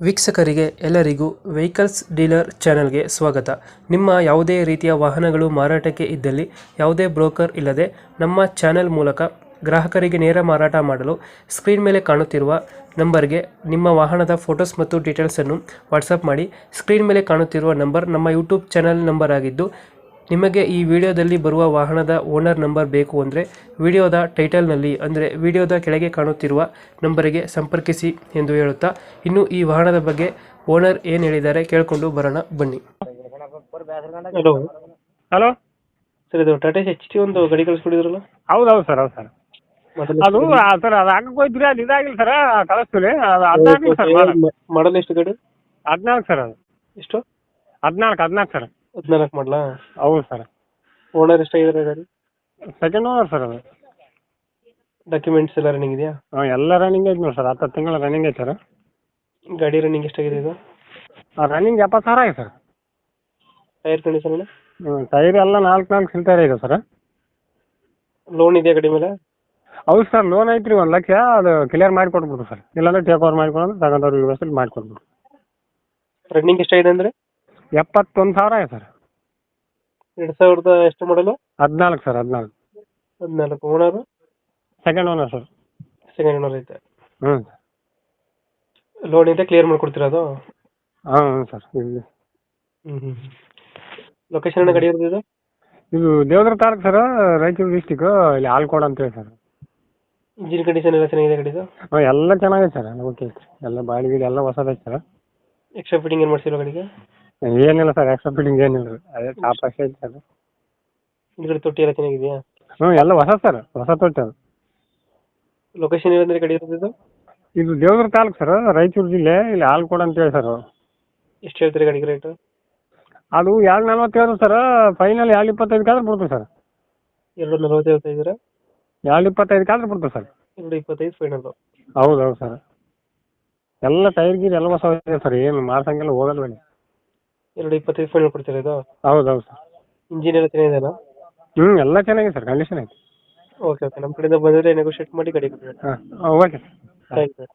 ವೀಕ್ಷಕರಿಗೆ ಎಲ್ಲರಿಗೂ vehicles dealer ಚಾನೆಲ್ಗೆ ಸ್ವಾಗತ. ನಿಮ್ಮ ಯಾವುದೇ ರೀತಿಯ ವಾಹನಗಳು ಮಾರಾಟಕ್ಕೆ ಇದ್ದಲ್ಲಿ ಯಾವುದೇ ಬ್ರೋಕರ್ ಇಲ್ಲದೆ ನಮ್ಮ ಚಾನೆಲ್ ಮೂಲಕ ಗ್ರಾಹಕರಿಗೆ ನೇರ ಮಾರಾಟ ಮಾಡಲು ಸ್ಕ್ರೀನ್ ಮೇಲೆ ಕಾಣುತ್ತಿರುವ ನಂಬರ್ಗೆ ನಿಮ್ಮ ವಾಹನದ ಫೋಟೋಸ್ ಮತ್ತು ಡೀಟೇಲ್ಸನ್ನು ವಾಟ್ಸಪ್ ಮಾಡಿ. ಸ್ಕ್ರೀನ್ ಮೇಲೆ ಕಾಣುತ್ತಿರುವ ನಂಬರ್ ನಮ್ಮ ಯೂಟ್ಯೂಬ್ ಚಾನೆಲ್ ನಂಬರ್ ಆಗಿದ್ದು, ನಿಮಗೆ ಈ ವಿಡಿಯೋದಲ್ಲಿ ಬರುವ ವಾಹನದ ಓನರ್ ನಂಬರ್ ಬೇಕು ಅಂದರೆ ವಿಡಿಯೋದ ಟೈಟಲ್ನಲ್ಲಿ ಅಂದರೆ ವಿಡಿಯೋದ ಕೆಳಗೆ ಕಾಣುತ್ತಿರುವ ನಂಬರಿಗೆ ಸಂಪರ್ಕಿಸಿ ಎಂದು ಹೇಳುತ್ತಾ, ಇನ್ನು ಈ ವಾಹನದ ಬಗ್ಗೆ ಓನರ್ ಏನು ಹೇಳಿದ್ದಾರೆ ಕೇಳಿಕೊಂಡು ಬರೋಣ ಬನ್ನಿ. ಹಲೋ ಹಲೋ ಸರ್, ಇದು ಟಾಟಾ HT ಒಂದು ಗಾಡಿ ಕಳಿಸ್ಕೊಡಿದ್ರಲ್ಲ? ಹೌದು ಸರ್ ಹೌದು ಸರ್. ಅದು ಸರ್ ಅದು ಹಾಕಕ್ಕೆ ಹೋಯ್ತು ಅದು ಇದಾಗಿಲ್ಲ ಸರ್, ಕಳಿಸ್ತೀವಿ ಅದು 14 ಸರ್. ಮಾಡಲ್ ಎಷ್ಟು ಗಾಡಿ? 14 ಸರ್. ಅದು ಎಷ್ಟು? 14 ಸರ್. 14 ಮಾಡಲಾ? ಹೌದು ಸರ್. ಓನರ್ ಎಷ್ಟಾಗಿದ್ದಾರೆ ಗಾಡಿ? Second owner sir. ಅದು ಡಾಕ್ಯುಮೆಂಟ್ಸ್ ಎಲ್ಲ ರನ್ನಿಂಗ್ ಇದೆಯಾ? ಹಾಂ ಎಲ್ಲ ರನ್ನಿಂಗ್ ಐತೆ ನೋಡಿ ಸರ್. 10 ತಿಂಗಳ ರನ್ನಿಂಗ್ ಐತೆ ಸರ್. ಗಾಡಿ ರನ್ನಿಂಗ್ ಎಷ್ಟಾಗಿದೆ ಇದು? ರನ್ನಿಂಗ್ 70,000 ಆಗಿದೆ ಸರ್. Tyre condition? ಟೈರ್ ಎಲ್ಲ 4 ಸಿಲ್ಟರ್ ಇದೆ ಸರ್. ಲೋನ್ ಇದೆಯಾ ಗಾಡಿ ಮೇಲೆ? ಹೌದು ಸರ್, ಲೋನ್ ಐತ್ರಿ 1 ಲಕ್ಷ. ಅದು ಕ್ಲಿಯರ್ ಮಾಡಿ ಕೊಟ್ಬಿಡ್ತು ಸರ್. ಇಲ್ಲಾಂದ್ರೆ ಟೇಕ್ ಓವರ್ ಮಾಡಿಕೊಂಡು ತಗೊಂಡವ್ರಿಗೆ ವ್ಯವಸ್ಥೆ ಮಾಡಿಕೊಟ್ಬಿಡ್ತು. ರನ್ನಿಂಗ್ ಎಷ್ಟಾಗಿದೆ ಅಂದರೆ? 71,000 ಆಗಿದೆ ಸರ್. 2000 ಎಷ್ಟು ಮಾಡಲು? 14 sir. 14 owner? Second owner sir. Second owner ಐತೆ. ಹ್ಞೂ ಸರ್. ಲೋನ್ ಇದೆ, ಕ್ಲಿಯರ್ ಮಾಡ್ಕೊಡ್ತೀರಾ ಅದು? ಹಾಂ ಹ್ಞೂ ಸರ್. ಇಲ್ಲಿ ಲೊಕೇಶನ್ ಗಾಡಿ ಇರೋದು ಇದು? ಇದು ದೇವದುರ್ಗ ತಾಲೂಕು ಸರ್, ರಾಯಚೂರು ಡಿಸ್ಟಿಕ್. ಇಲ್ಲಿ ಆಲ್ಕೋಡ್ ಅಂತೇಳಿ ಸರ್. ಇಂಜಿನ್ ಕಂಡೀಷನ್ ಎಲ್ಲ ಚೆನ್ನಾಗಿದೆ ಗಾಡಿದು? ಹಾಂ ಎಲ್ಲ ಚೆನ್ನಾಗೈತೆ ಸರ್. ಎಲ್ಲ ಓಕೆ ಐತೆ. ಎಲ್ಲ ಬಾಡಿ ಗಿಡಿ ಎಲ್ಲ ಹೊಸದೈತೆ ಸರ್. ಎಕ್ಸ್ಟ್ರಾ ಫಿಟ್ಟಿಂಗ್ ಏನು ಮಾಡ್ಸಿಲ್ಲ ಗಾಡಿಗೆ? ಏನಿಲ್ಲ ಸರ್, ಎಕ್ಸ್ಟ್ರಾ ಫಿಟ್ಟಿಂಗ್ ಏನಿಲ್ಲ ರೀ. ಅದೇ ಟಾಪ್ ಅಷ್ಟೇ ಐತೆ ಸರ್. ಹಿಂದ್ಗಡೆ ತೊಟ್ಟಿ ಎಲ್ಲ ಚೆನ್ನಾಗಿದೆಯಾ? ಹ್ಞೂ ಎಲ್ಲ ಹೊಸ ಸರ್, ಹೊಸ ತೊಟ್ಟಿ ಅದು. ಲೊಕೇಶನ್ ಏನಂದ್ರೆ ಗಾಡಿ ಇರೋದು ಇದು? ಇದು ದೇವದುರ್ಗ ತಾಲೂಕು ಸರ್, ರಾಯಚೂರು ಜಿಲ್ಲೆ. ಇಲ್ಲಿ ಆಲ್ಕೋಡ್ ಅಂತೇಳಿ ಸರ್. ಎಷ್ಟು ಹೇಳ್ತೀರಿ ಗಾಡಿಗೆ ರೇಟು? ಅದು 240 ಸರ್. ಫೈನಲ್ 225 ಕಾದ್ರೆ ಬಿಡ್ತೀವಿ ಸರ್. 240 ಹೇಳ್ತಾ ಇದ್ದೀರಾ? 225 ಕಾದ್ರೆ ಬಿಡ್ತೀವಿ ಸರ್. 225 ಫೈನಲ್? ಹೌದು ಸರ್. ಎಲ್ಲ ಟೈರ್ ಗೀರ್ ಎಲ್ಲ ಹೊಸ ಇದೆ ಸರ್. ಏನು ಮಾರ್ಸಂಗೆಲ್ಲ ಹೋಗಲ್ಲ ಬೇಡ. 225 ಫೈನಲ್ ಕೊಡ್ತೀರಾ ಇದು? ಹೌದು ಸರ್. ಇಂಜಿನ್ ಎಲ್ಲ ಚೆನ್ನಾಗಿದೆಯಲ್ಲ? ಎಲ್ಲ ಚೆನ್ನಾಗಿದೆ ಸರ್, ಕಂಡೀಷನ್ ಐತೆ. ಓಕೆ ನಮ್ಮ ಕಡೆಯಿಂದ ಬಂದರೆ ನೆಗೋಷಿಯೇಟ್ ಮಾಡಿ ಗಾಡಿ ಕೊಡಿ. ಹಾಂ ಓಕೆ ಸರ್. Thank you.